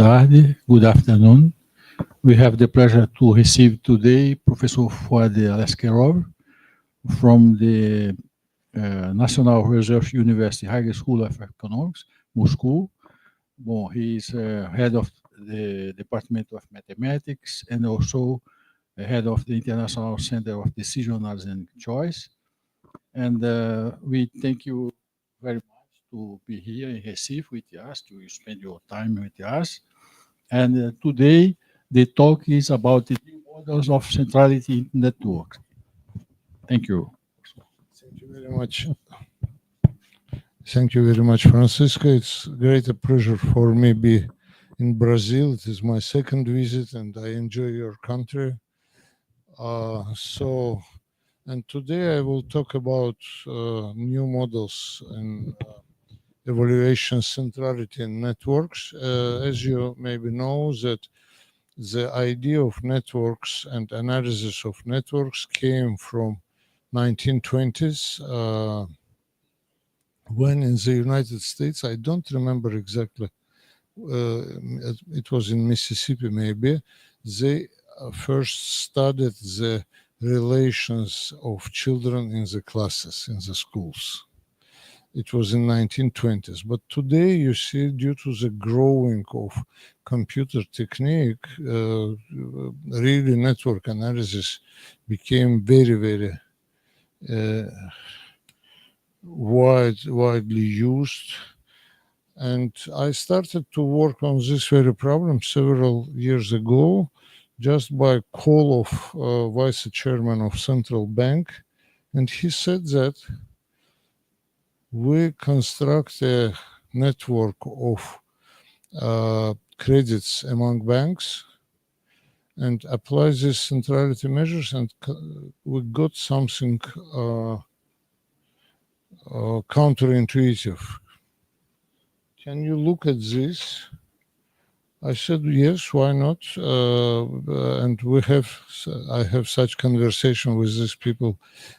tarde, good afternoon. We have the pleasure to receive today Professor Fuad Aleskerov from the National Research University Higher School of Economics, Moscow. Well, he is head of the Department of Mathematics and also head of the International Center of Decision Analysis and Choice. And we thank you very much to be here in Recife with us, to spend your time with us. And today, the talk is about the new models of centrality networks. Thank you. Thank you very much. Thank you very much, Francisco. It's a great pleasure for me to be in Brazil. It is my second visit, and I enjoy your country. And today I will talk about new models and evaluation centrality in networks. As you maybe know, that the idea of networks and analysis of networks came from 1920s when in the United States, I don't remember exactly, it was in Mississippi maybe, they first studied the relations of children in the classes, in the schools. It was in 1920s. But today, you see, due to the growing of computer technique, really network analysis became very, very widely used. And I started to work on this very problem several years ago, just by call of vice chairman of central bank. And he said that we construct a network of credits among banks and apply these centrality measures, and we got something counterintuitive. Can you look at this? I said, yes, why not? And I have such conversation with these people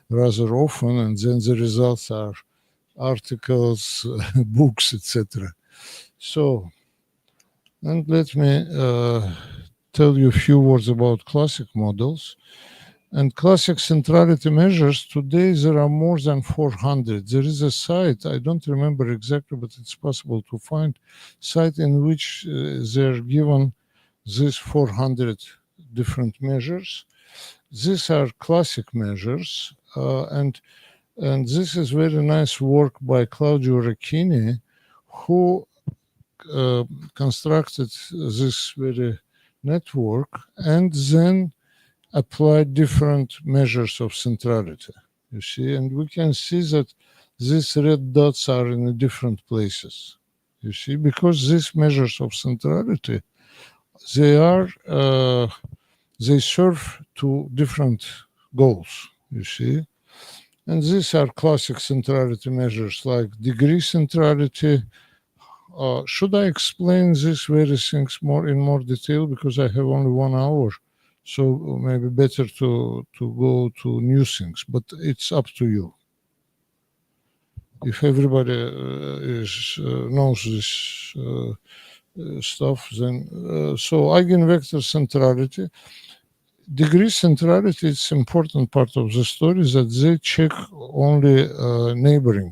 rather often, and then the results are articles, books, etc. So, and let me tell you a few words about classic models. And classic centrality measures, today there are more than 400. There is a site, I don't remember exactly, but it's possible to find site in which they're given these 400 different measures. These are classic measures, and this is very nice work by Claudio Recchini, who constructed this very network and then applied different measures of centrality, you see, and we can see that these red dots are in different places, you see, because these measures of centrality, they serve to different goals, you see. And these are classic centrality measures like degree centrality. Should I explain these various things in more detail, because I have only 1 hour? So maybe better to go to new things, but it's up to you. If everybody knows this stuff, then so eigenvector centrality, degree centrality is important part of the story, that they check only neighboring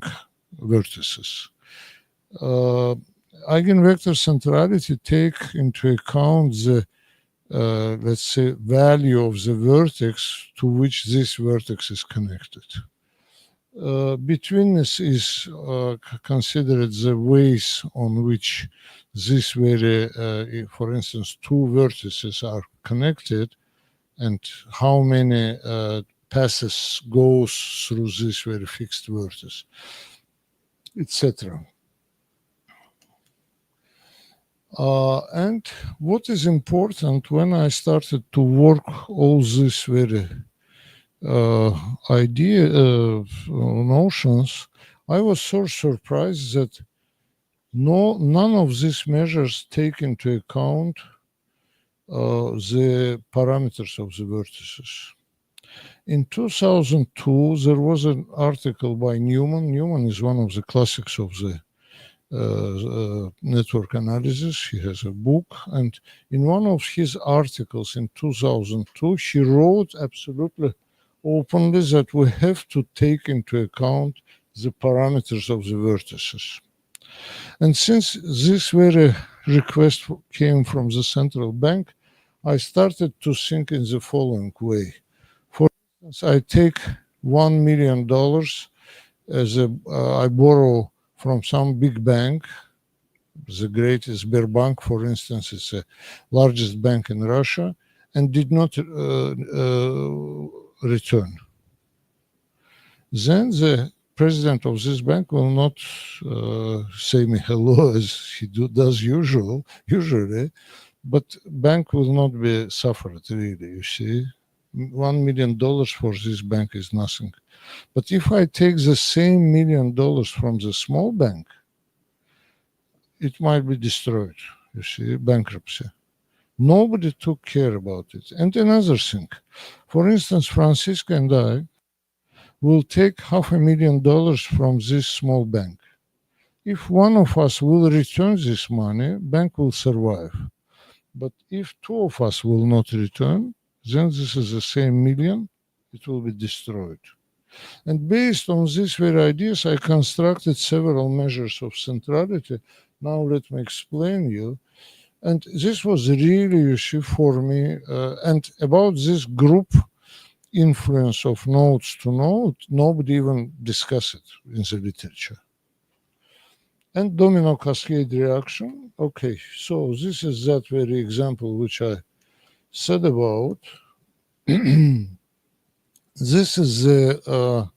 vertices. Eigenvector centrality take into account the let's say, value of the vertex to which this vertex is connected. Betweenness is considered the ways on which this very, for instance, two vertices are connected and how many passes goes through this very fixed vertex, etc. And what is important, when I started to work all this very notions, I was so surprised that none of these measures take into account the parameters of the vertices. In 2002, there was an article by Newman. Newman is one of the classics of the network analysis. He has a book, and in one of his articles in 2002, he wrote absolutely openly that we have to take into account the parameters of the vertices. And since this very request came from the central bank, I started to think in the following way. For instance, I take $1 million as I borrow from some big bank. The greatest Sberbank, for instance, is the largest bank in Russia, and did not return. Then the president of this bank will not say me hello as he does usually, but bank will not be suffered really, you see. $1 million for this bank is nothing. But if I take the same $1 million from the small bank, it might be destroyed, you see, bankruptcy. Nobody took care about it. And another thing, for instance, Francisco and I will take $500,000 from this small bank. If one of us will return this money, bank will survive. But if two of us will not return, then this is the same million, it will be destroyed. And based on these very ideas, I constructed several measures of centrality. Now let me explain you. And this was really, you see, for me, and about this group influence of nodes to node, nobody even discussed it in the literature. And domino cascade reaction. Okay, so this is that very example which I said about. This is the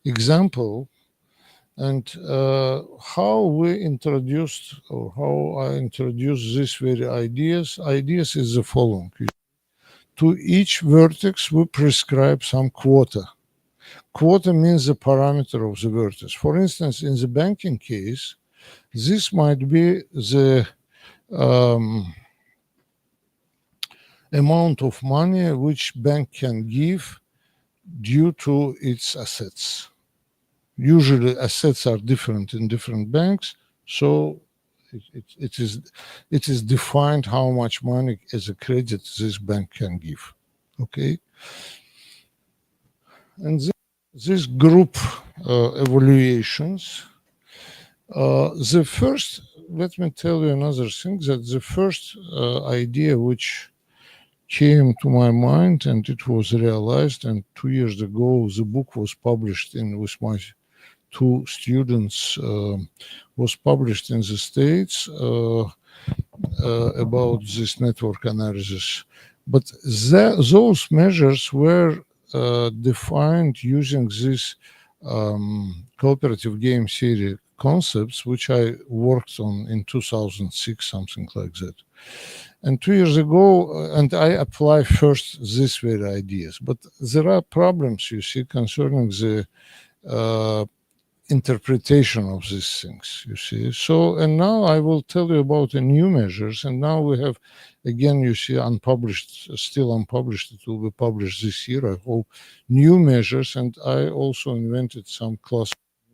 example and how we introduced or how I introduced these very ideas. Ideas is the following. To each vertex, we prescribe some quota. Quota means the parameter of the vertex. For instance, in the banking case, this might be the amount of money which bank can give due to its assets. Usually assets are different in different banks, so it is defined how much money as a credit this bank can give. Okay, and this group evaluations. The first, let me tell you another thing, that the first idea which came to my mind and it was realized, and 2 years ago the book was published with my two students, was published in the States about this network analysis. But those measures were defined using this cooperative game theory concepts, which I worked on in 2006, something like that. And 2 years ago, and I apply first these very ideas. But there are problems, you see, concerning the interpretation of these things, you see. So, and now I will tell you about the new measures. And now we have, again, you see, unpublished, still unpublished. It will be published this year, I hope, new measures. And I also invented some class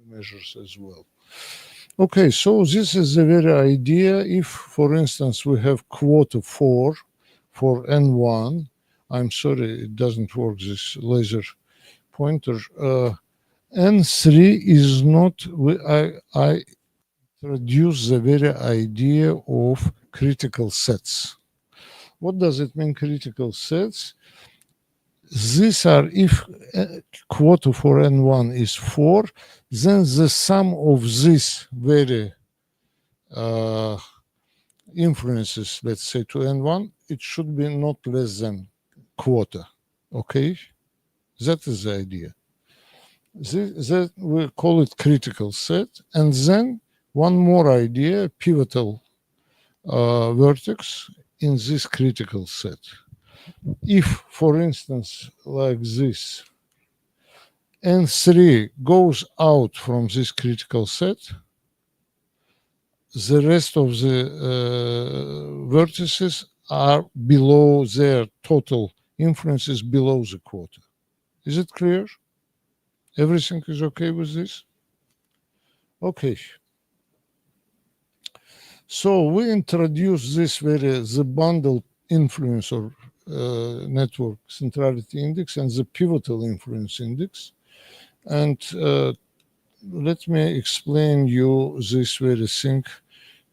measures as well. Okay, so this is the very idea. If, for instance, we have quota 4 for N1, I'm sorry, it doesn't work, this laser pointer. N3 is not, I introduce the very idea of critical sets. What does it mean, critical sets? These are, if quota for N1 is 4, then the sum of these very influences, let's say, to N1, it should be not less than quota, okay? That is the idea. That we call it critical set. And then one more idea, pivotal vertex in this critical set. If, for instance, like this, N3 goes out from this critical set, the rest of the vertices are below their total influences below the quota. Is it clear? Everything is okay with this? Okay. So we introduce the bundle influence or network centrality index and the pivotal influence index. And let me explain you this very thing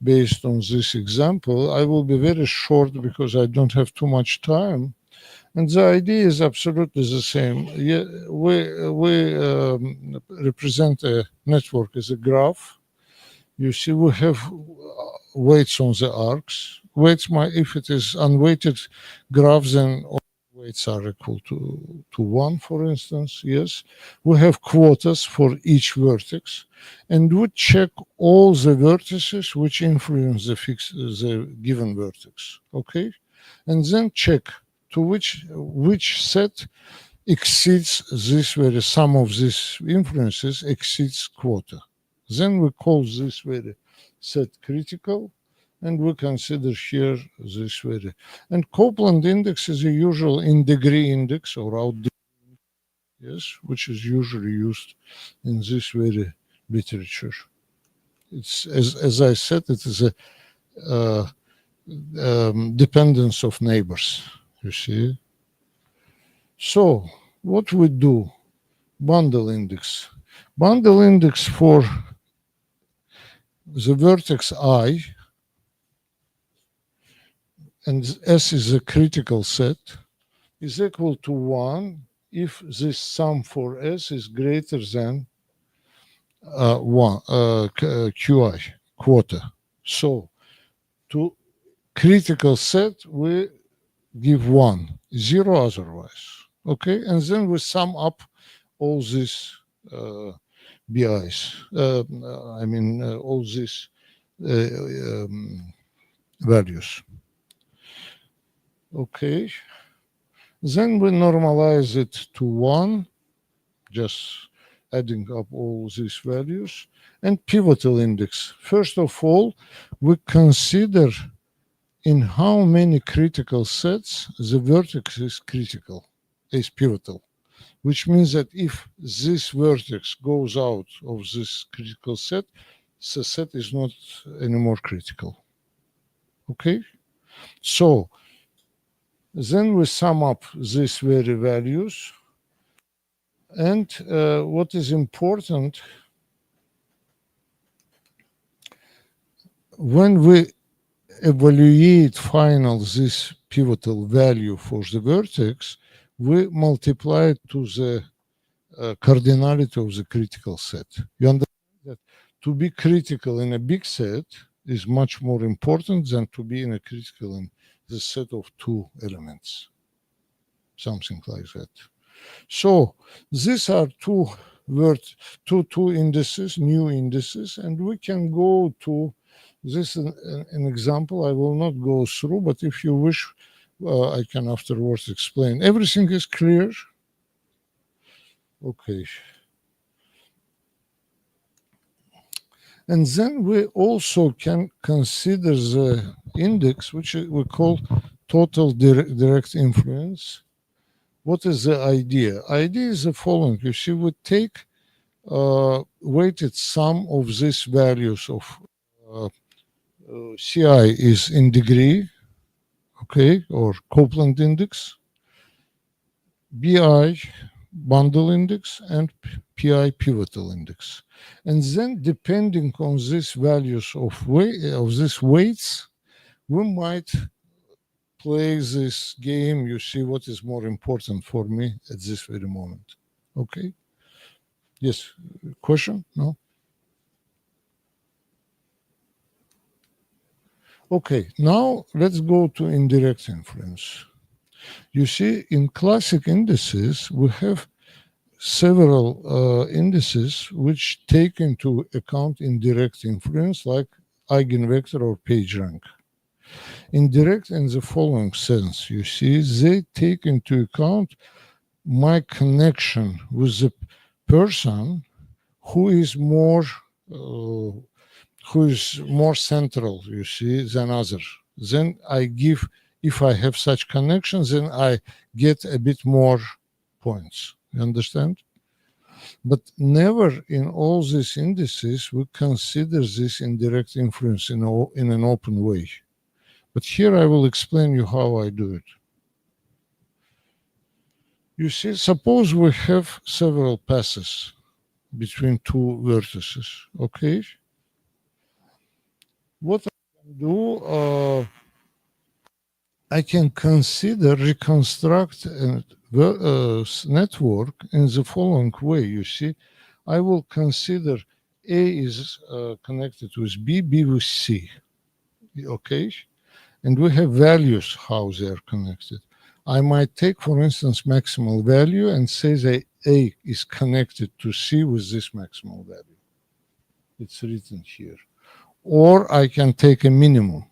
based on this example. I will be very short because I don't have too much time. And the idea is absolutely the same. Yeah, we represent a network as a graph. You see, we have weights on the arcs. Weights, if it is unweighted graph, then all weights are equal to 1, for instance. Yes, we have quotas for each vertex, and we check all the vertices which influence the given vertex. Okay, and then check to which set exceeds this very sum of these influences exceeds quota. Then we call this very set critical, and we consider here this very. And Copeland index is a usual in degree index or out degree, yes, which is usually used in this very literature. It's as I said, it is a dependence of neighbors. You see. So what we do? Bundle index. Bundle index for the vertex I, and S is a critical set, is equal to 1 if this sum for S is greater than 1, QI, quota. So to critical set, we give 1, 0 otherwise. Okay, and then we sum up all these BIs, all these values. Okay, then we normalize it to 1, just adding up all these values, and pivotal index. First of all, we consider in how many critical sets the vertex is critical, is pivotal, which means that if this vertex goes out of this critical set, the set is not anymore critical. Okay? So then we sum up these very values. And what is important, when we evaluate final this pivotal value for the vertex, we multiply it to the cardinality of the critical set. You understand that to be critical in a big set is much more important than to be in a critical in the set of 2 elements, something like that. So these are two indices, new indices, and we can go to this an example. I will not go through, but if you wish, I can afterwards explain. Everything is clear? Okay. And then we also can consider the index, which we call total direct influence. What is the idea? Idea is the following. You see, we take weighted sum of these values of CI is in degree, okay, or Copeland index, BI, bundle index, and PI, pivotal index. And then depending on these values of these weights, we might play this game. You see what is more important for me at this very moment. Okay? Yes, question? No? Okay, now let's go to indirect influence. You see, in classic indices, we have several indices which take into account indirect influence, like eigenvector or PageRank. Indirect in the following sense, you see, they take into account my connection with the person who is more central, you see, than others. Then I give, if I have such connections, then I get a bit more points. You understand? But never in all these indices we consider this indirect influence in an open way. But here I will explain you how I do it. You see, suppose we have several passes between two vertices, okay? What I can do, I can consider reconstruct a network in the following way. You see, I will consider A is connected with B, B with C, okay? And we have values how they are connected. I might take, for instance, maximal value and say that A is connected to C with this maximal value. It's written here. Or I can take a minimum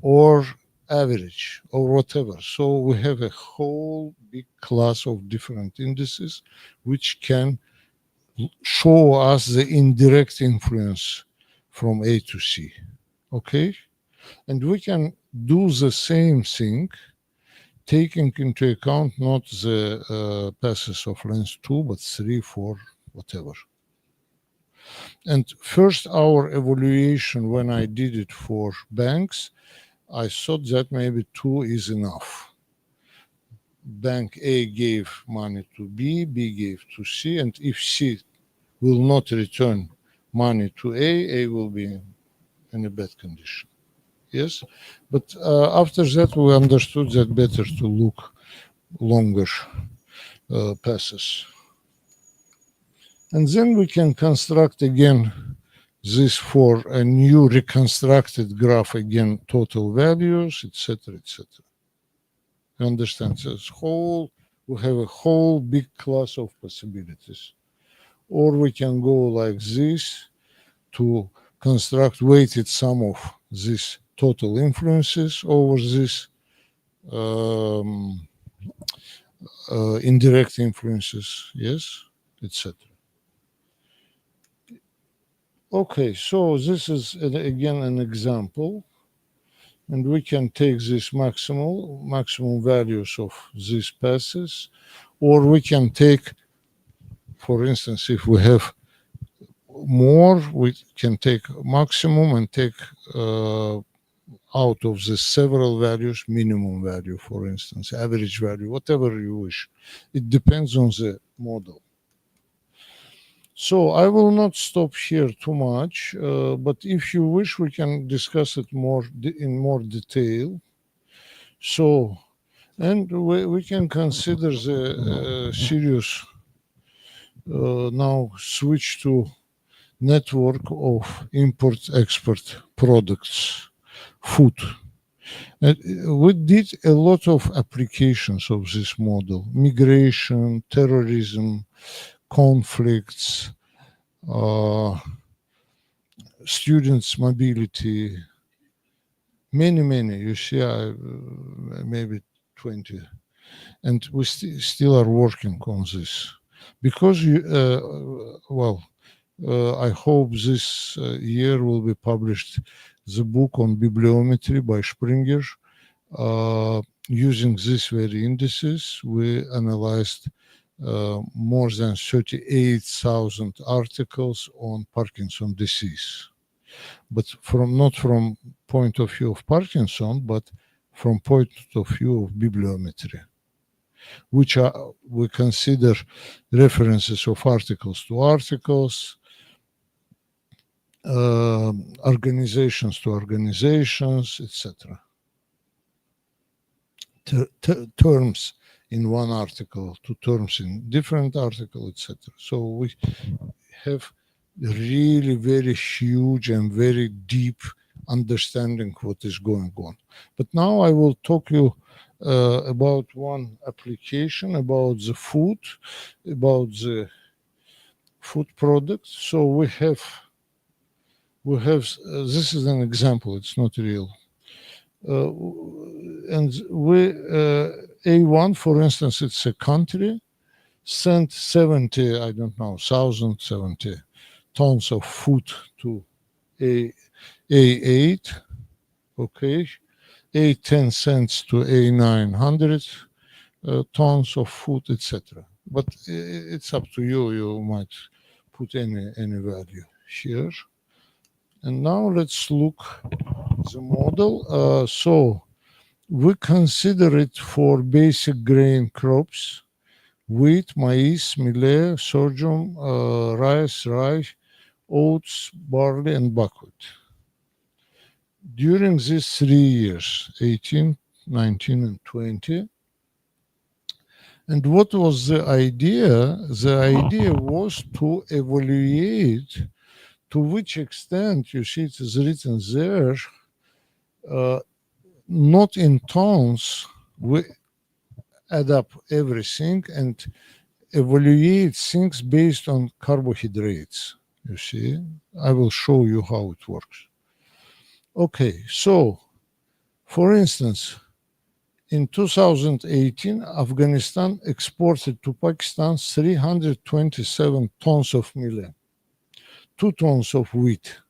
or average or whatever. So we have a whole big class of different indices which can show us the indirect influence from A to C. Okay? And we can do the same thing, taking into account not the passes of length 2, but 3, 4, whatever. And first, our evaluation, when I did it for banks, I thought that maybe 2 is enough. Bank A gave money to B, B gave to C, and if C will not return money to A will be in a bad condition. Yes, but after that we understood that better to look longer passes. And then we can construct again this for a new reconstructed graph, again, total values, etc., etc. You understand? This whole, we have a whole big class of possibilities. Or we can go like this to construct weighted sum of these total influences over this indirect influences, yes, etc. Okay, so this is again an example, and we can take this maximum values of these passes, or we can take, for instance, if we have more, we can take maximum and take out of the several values, minimum value, for instance, average value, whatever you wish. It depends on the model. So I will not stop here too much, but if you wish, we can discuss it in more detail. So, and we can consider the serious now switch to network of import-export products, food. And we did a lot of applications of this model: migration, terrorism, conflicts, students' mobility, many. You see, maybe 20. And we still are working on this. Because, I hope this year will be published the book on bibliometry by Springer. Using these very indices, we analyzed more than 38,000 articles on Parkinson disease. But not from point of view of Parkinson, but from point of view of bibliometry, which we consider references of articles to articles, organizations to organizations, etc. Terms in one article to terms in different article, etc. So we have really very huge and very deep understanding what is going on. But now I will talk you about one application, about the food, about the food products. So we have this is an example, it's not real. And we A1, for instance, it's a country, sent 70, I don't know, 1,070 tons of food to A8, okay, A10 cents to A900 tons of food, etc. but it's up to you. You might put any value here. And now let's look the model. So we consider it for basic grain crops: wheat, maize, millet, sorghum, rice, rye, oats, barley, and buckwheat. During these 3 years, 18, 19, and 20, and what was the idea? The idea was to evaluate to which extent, you see it is written there, not in tons, we add up everything and evaluate things based on carbohydrates. You see, I will show you how it works. Okay, so for instance, in 2018, Afghanistan exported to Pakistan 327 tons of millet, 2 tons of wheat.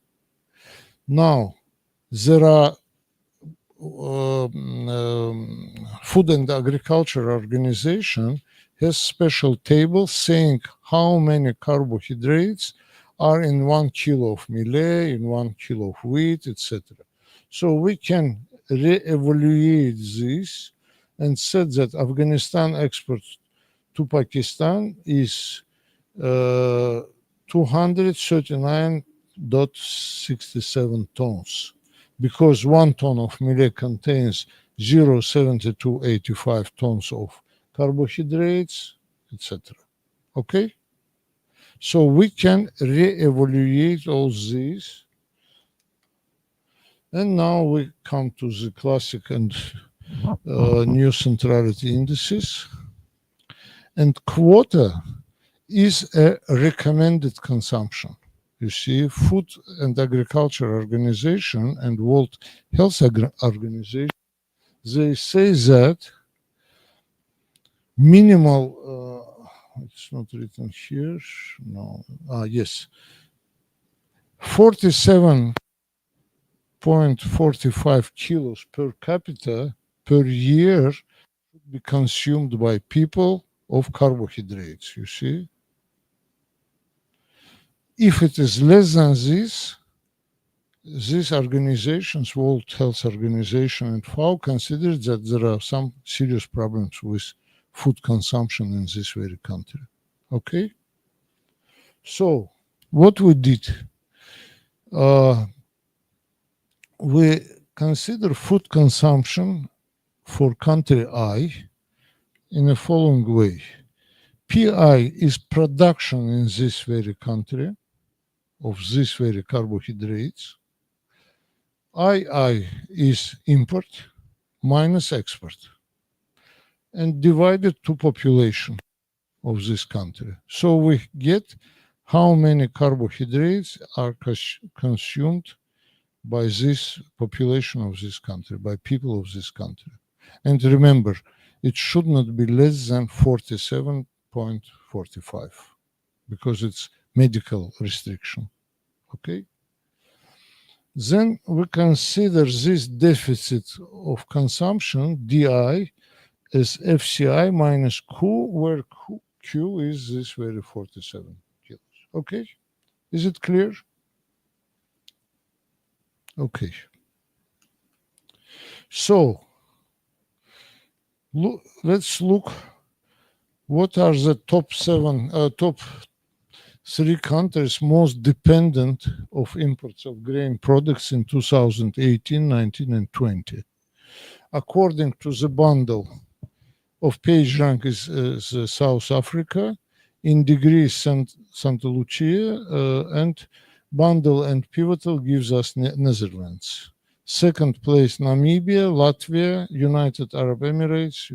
Now, there are Food and Agriculture Organization has special tables saying how many carbohydrates are in 1 kilo of millet, in 1 kilo of wheat, etc. So we can re-evaluate this and said that Afghanistan export to Pakistan is 239.67 tons, because 1 ton of millet contains 0.7285 tons of carbohydrates, etc. Okay? So we can re-evaluate all these. And now we come to the classic and new centrality indices. And quota is a recommended consumption. You see, Food and Agriculture Organization and World Health Organization, they say that minimal, it's not written here, no, yes, 47.45 kilos per capita per year should be consumed by people of carbohydrates, you see. If it is less than this, these organizations, World Health Organization and FAO, consider that there are some serious problems with food consumption in this very country. Okay? So, what we did, we consider food consumption for country I in the following way. PI is production in this very country of this very carbohydrates. II is import minus export and divided to population of this country. So we get how many carbohydrates are consumed by this population of this country, by people of this country. And remember, it should not be less than 47.45 because it's medical restriction. Okay? Then we consider this deficit of consumption, DI, as FCI minus Q, where Q is this very 47 kilos. Okay? Is it clear? Okay. So, let's look what are the top 3 countries most dependent of imports of grain products in 2018, 19, and 20. According to the bundle of page rank is South Africa, in degree Santa Lucia, and bundle and pivotal gives us Netherlands. Second place, Namibia, Latvia, United Arab Emirates,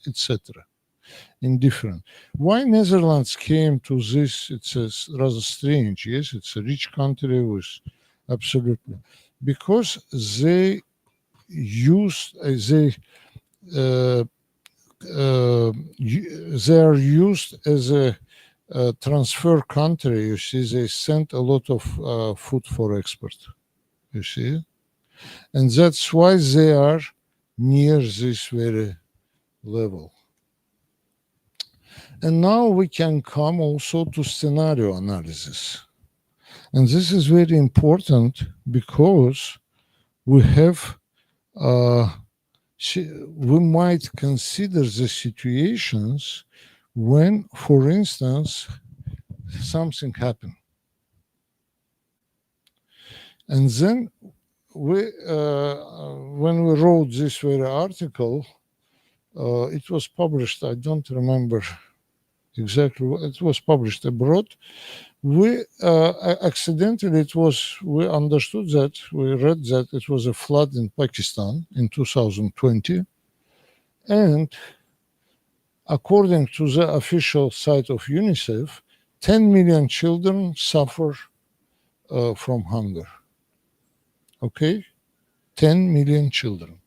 etc. Indifferent. Why Netherlands came to this? It's rather strange. Yes, it's a rich country with absolutely, because they used they are used as a transfer country. You see, they sent a lot of food for export. You see, and that's why they are near this very level. And now we can come also to scenario analysis. And this is very important because we have, we might consider the situations when, for instance, something happened. And then we, when we wrote this very article, it was published, I don't remember exactly, it was published abroad. We accidentally, we understood that, we read that it was a flood in Pakistan in 2020. And according to the official site of UNICEF, 10 million children suffer from hunger. Okay? 10 million children.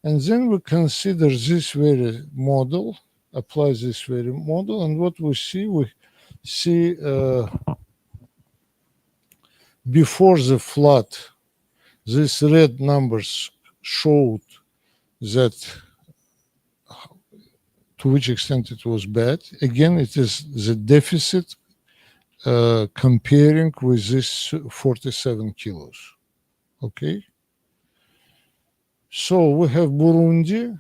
And then we consider this very model, apply this very model, and what we see before the flood, these red numbers showed that to which extent it was bad. Again, it is the deficit comparing with this 47 kilos. Okay? So we have Burundi,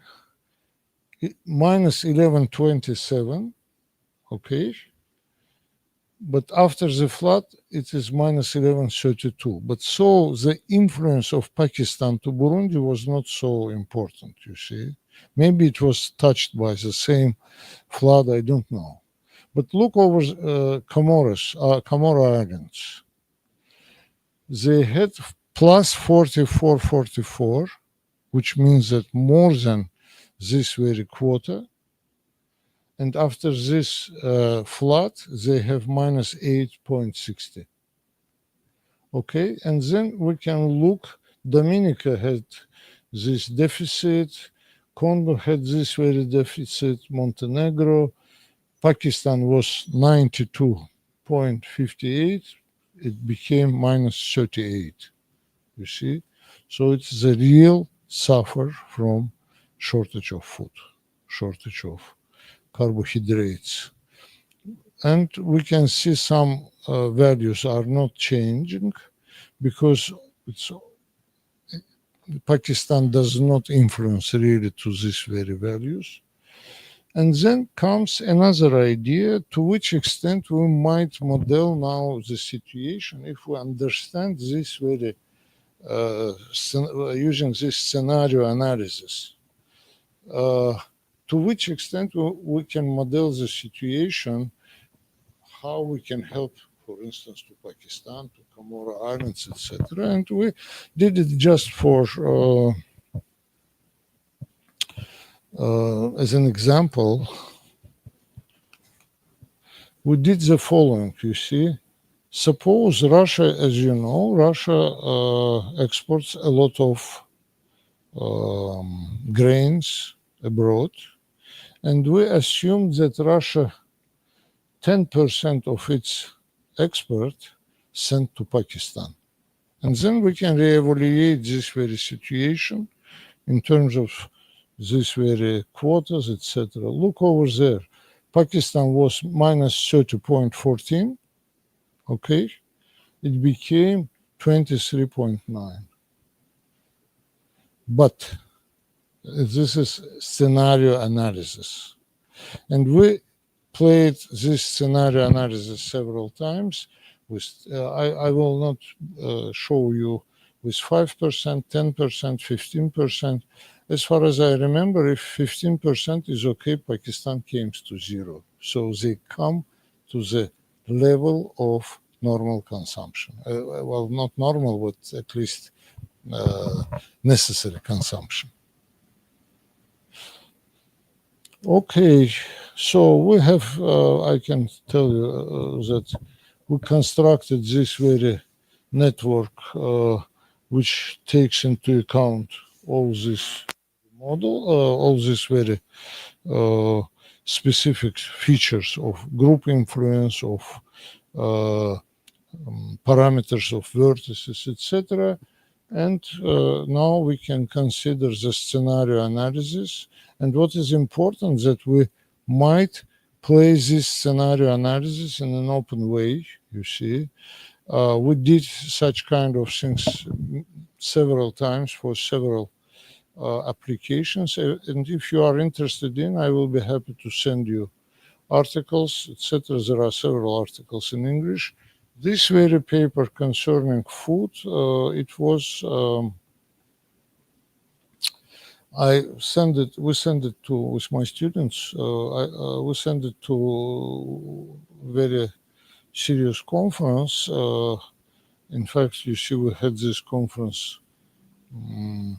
minus 1127, okay? But after the flood, it is minus 1132. But so the influence of Pakistan to Burundi was not so important, you see. Maybe it was touched by the same flood, I don't know. But look over Comoro Islands. They had plus 44, which means that more than this very quota. And after this flood, they have minus 8.60. Okay, and then we can look, Dominica had this deficit, Congo had this very deficit, Montenegro, Pakistan was 92.58, it became minus 38, you see? So it's the real suffer from shortage of food, shortage of carbohydrates. And we can see some values are not changing because Pakistan does not influence really to these very values. And then comes another idea, to which extent we might model now the situation if we understand this very, using this scenario analysis. To which extent we can model the situation, how we can help, for instance, to Pakistan, to Comoro Islands, etc. And we did it just for, as an example, we did the following, you see. Suppose Russia, as you know, Russia exports a lot of grains abroad. And we assume that Russia, 10% of its export sent to Pakistan. And then we can reevaluate this very situation in terms of this very quotas, etc. Look over there. Pakistan was minus 30.14. Okay. It became 23.9. But this is scenario analysis. And we played this scenario analysis several times. With I will not show you with 5%, 10%, 15%. As far as I remember, if 15% is okay, Pakistan came to zero. So they come to the level of normal consumption. Well, not normal, but at least necessary consumption. Okay, so we have, I can tell you that we constructed this very network which takes into account all this model, all these very specific features of group influence, of parameters of vertices, etc. And now we can consider the scenario analysis. And what is important that we might play this scenario analysis in an open way, you see. We did such kind of things several times for several applications. And if you are interested in, I will be happy to send you articles, etc. There are several articles in English. This very paper concerning food, it was, we sent it to, with my students, we sent it to very serious conference. In fact, you see, we had this conference in,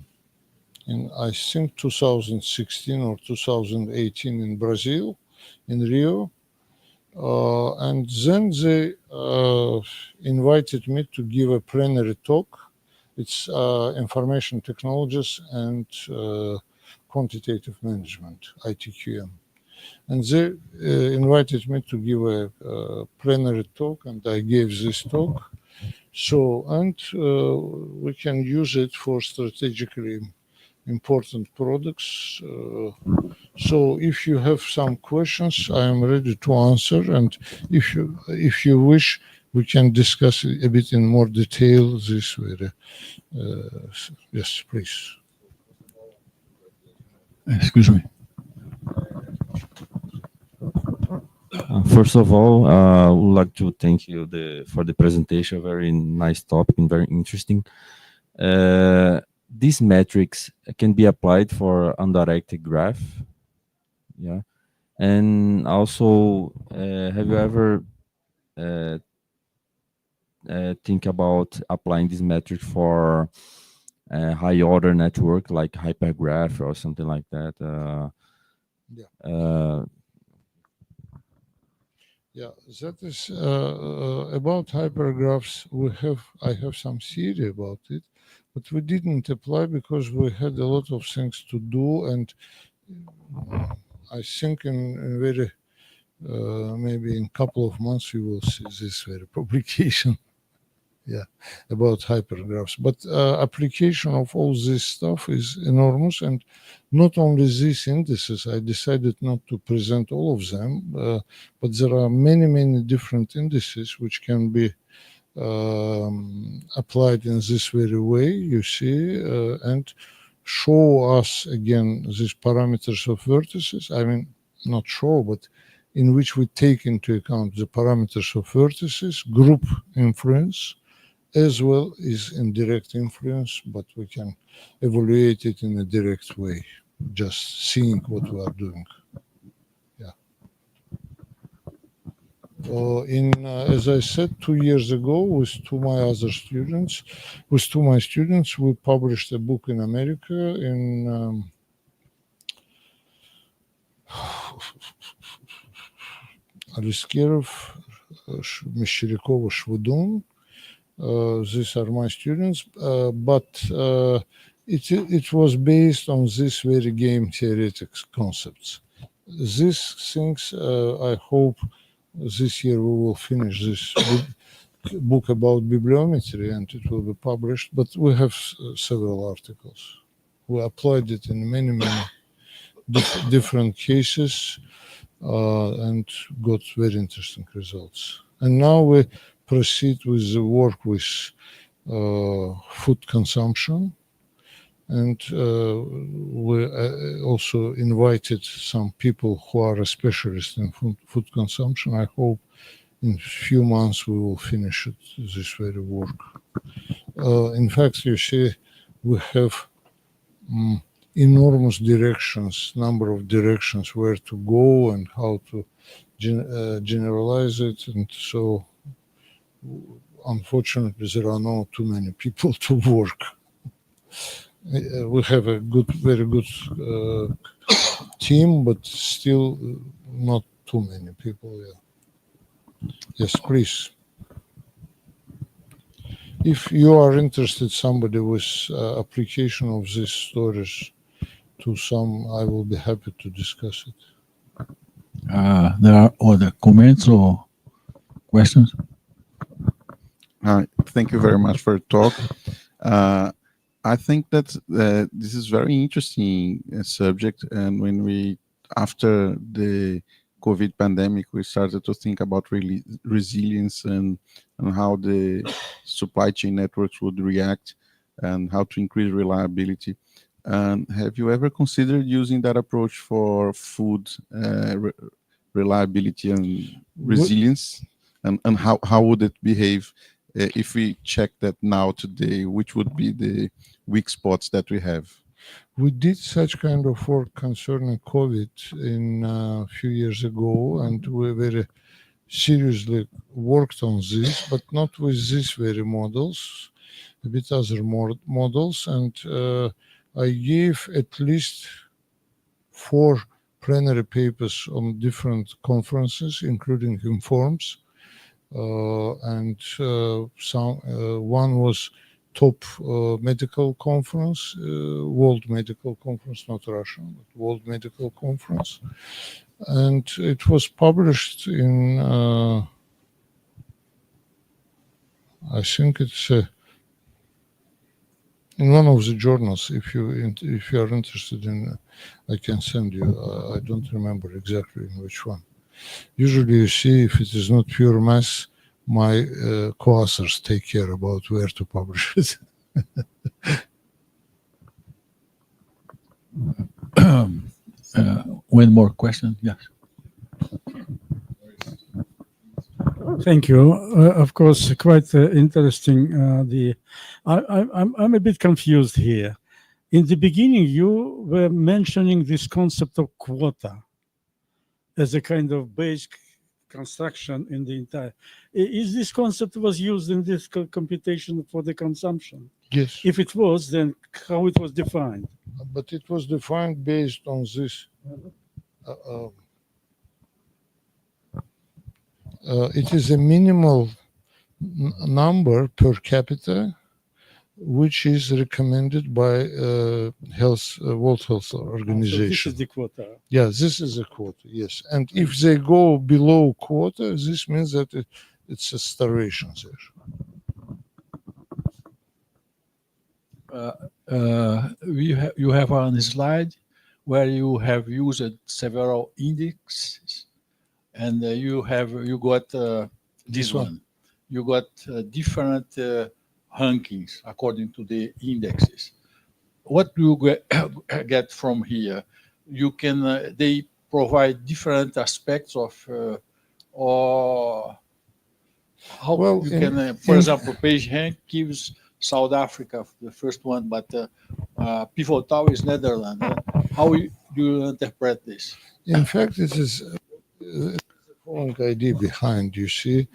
I think, 2016 or 2018 in Brazil, in Rio. And then they invited me to give a plenary talk. It's information technologies and quantitative management, ITQM. And they invited me to give a plenary talk, and I gave this talk. So, and we can use it for strategically important products. So if you have some questions, I am ready to answer. And if you wish, we can discuss it a bit in more detail this way. Yes, please. Excuse me. First of all, I would like to thank you for the presentation. Very nice topic and very interesting. These metrics can be applied for undirected graph. Yeah. And also, have you ever think about applying this metric for high order network like hypergraph or something like that? Yeah, that is about hypergraphs. I have some theory about it, but we didn't apply because we had a lot of things to do, and I think in very maybe in a couple of months we will see this very publication. Yeah, about hypergraphs. But application of all this stuff is enormous, and not only these indices. I decided not to present all of them, but there are many different indices which can be applied in this very way, you see, and show us again these parameters of vertices. I mean, not show, but in which we take into account the parameters of vertices, group influence, as well as indirect influence, but we can evaluate it in a direct way, just seeing what we are doing. Yeah. As I said, 2 years ago, with my students, we published a book in America in Aleskerov, Meshcherikova, Shvudun. These are my students, but it was based on this very game theoretic concepts. These things, I hope this year we will finish this book about bibliometry and it will be published, but we have several articles. We applied it in many different cases and got very interesting results. And now we proceed with the work with food consumption, and we also invited some people who are a specialist in food consumption. I hope in a few months we will finish this very work. In fact, you see, we have enormous directions, number of directions where to go and how to generalize it, and so unfortunately, there are not too many people to work. We have a very good team, but still not too many people. Yeah. Yes, please. If you are interested, somebody with application of these stories to some, I will be happy to discuss it. There are other comments or questions? Thank you very much for your talk. I think that this is very interesting subject, and when we after the COVID pandemic, we started to think about resilience and how the supply chain networks would react and how to increase reliability. And have you ever considered using that approach for food reliability and resilience? And how would it behave if we check that now today? Which would be the weak spots that we have? We did such kind of work concerning COVID in a few years ago, and we very seriously worked on this, but not with these very models, a bit other models. And I gave at least 4 plenary papers on different conferences, including Informs, and one was top medical conference, World Medical Conference, not Russian, but World Medical Conference. And it was published in, I think it's in one of the journals. If you are interested in, I can send you. I don't remember exactly in which one. Usually you see, if it is not pure math, my co-authors take care about where to publish it. One more question? Yes. Thank you. Of course, quite interesting. I'm a bit confused here. In the beginning, you were mentioning this concept of quota as a kind of base construction in the entire. Is this concept was used in this computation for the consumption? Yes. If it was, then how it was defined? But it was defined based on this. It is a minimal number per capita, which is recommended by World Health Organization. So this is the quota. Yeah, this is a quota, yes. And if they go below quota, this means that it's a starvation there. You have on the slide where you have used several indexes, and you got this one. You got different rankings according to the indexes. What do you get from here? You can they provide different aspects of or how Well, you can, for example, PageRank gives South Africa the first one, but Pivotal is Netherlands. How do you interpret this? In fact, it is the following idea behind, you see,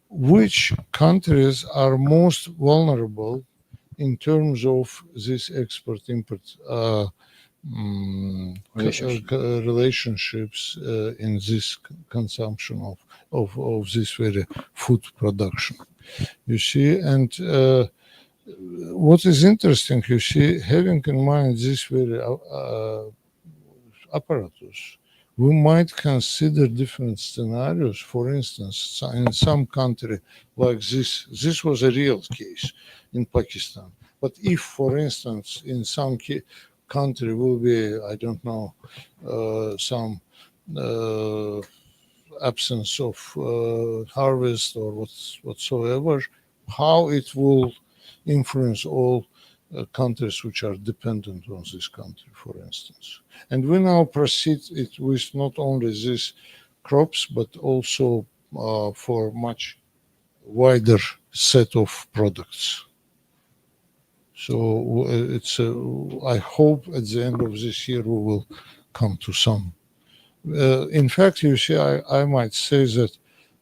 which countries are most vulnerable in terms of this export-import relationships in this consumption of this very food production. You see, and what is interesting, you see, having in mind this very apparatus, we might consider different scenarios. For instance, in some country like this was a real case in Pakistan. But if, for instance, in some country will be, I don't know, some absence of harvest or whatsoever, how it will influence all countries which are dependent on this country, for instance. And we now proceed it with not only these crops, but also for much wider set of products. So it's I hope at the end of this year we will come to some. In fact, you see, I might say that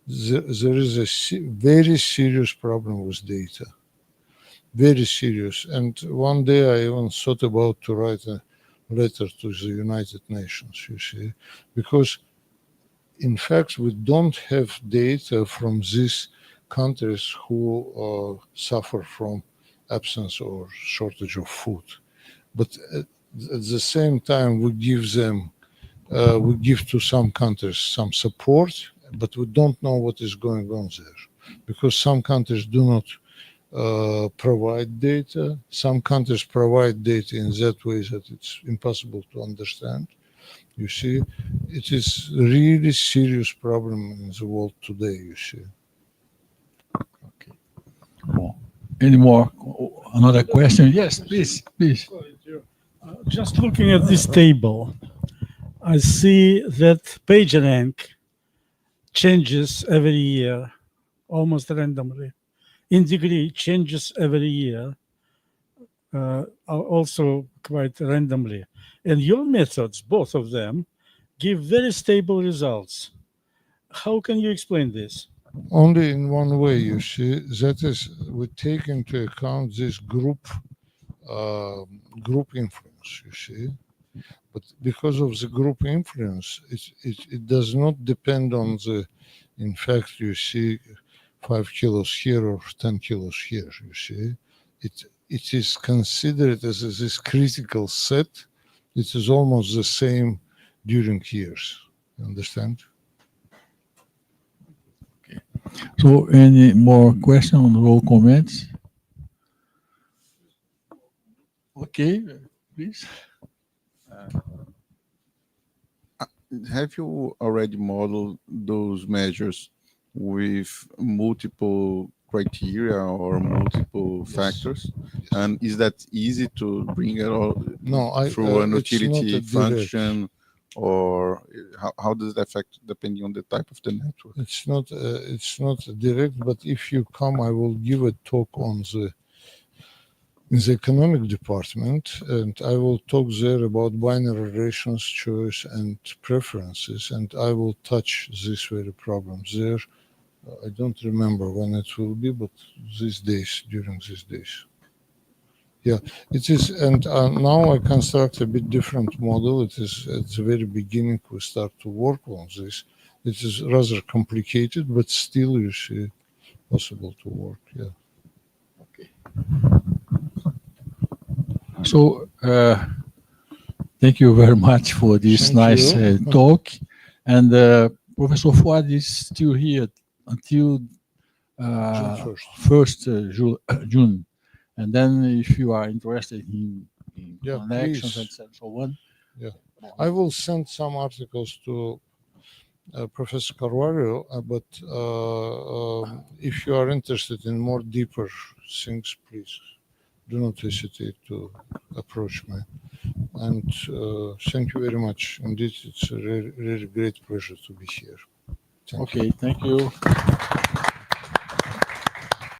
there is a very serious problem with data. Very serious. And one day I even thought about to write a letter to the United Nations, you see, because in fact we don't have data from these countries who suffer from absence or shortage of food. But at the same time, we give to some countries some support, but we don't know what is going on there, because some countries do not provide data. Some countries provide data in that way that it's impossible to understand. You see, it is really serious problem in the world today, you see. Oh, any more? Another question? Yes, please, please. Just looking at this table, I see that page rank changes every year, almost randomly. In degree changes every year, also quite randomly. And your methods, both of them, give very stable results. How can you explain this? Only in one way, you see. That is, we take into account this group influence, you see. But because of the group influence, it does not depend on the, in fact, you see, 5 kilos here or 10 kilos here, you see. It is considered as this critical set. It is almost the same during years. You understand? So, any more questions or comments? Okay, please. Have you already modeled those measures with multiple criteria or multiple factors? And is that easy to bring it all No, through an it's not utility a direct. function, or how does it affect depending on the type of the network? It's not direct, but if you come, I will give a talk on in the economic department, and I will talk there about binary relations, choice, and preferences, and I will touch this very problem there. I don't remember when it will be, but these days, during these days. Yeah, it is, and now I construct a bit different model. It is at the very beginning we start to work on this. It is rather complicated, but still, you see, possible to work. Yeah. So, thank you very much for this Thank nice you. talk. And Professor Fuad is still here until June 1st June. And then if you are interested in Yeah, connections please. and so on. Yeah. I will send some articles to Professor Carvalho, but if you are interested in more deeper things, please do not hesitate to approach me. And thank you very much. Indeed, it's a really great pleasure to be here. Thank you. Okay, thank you.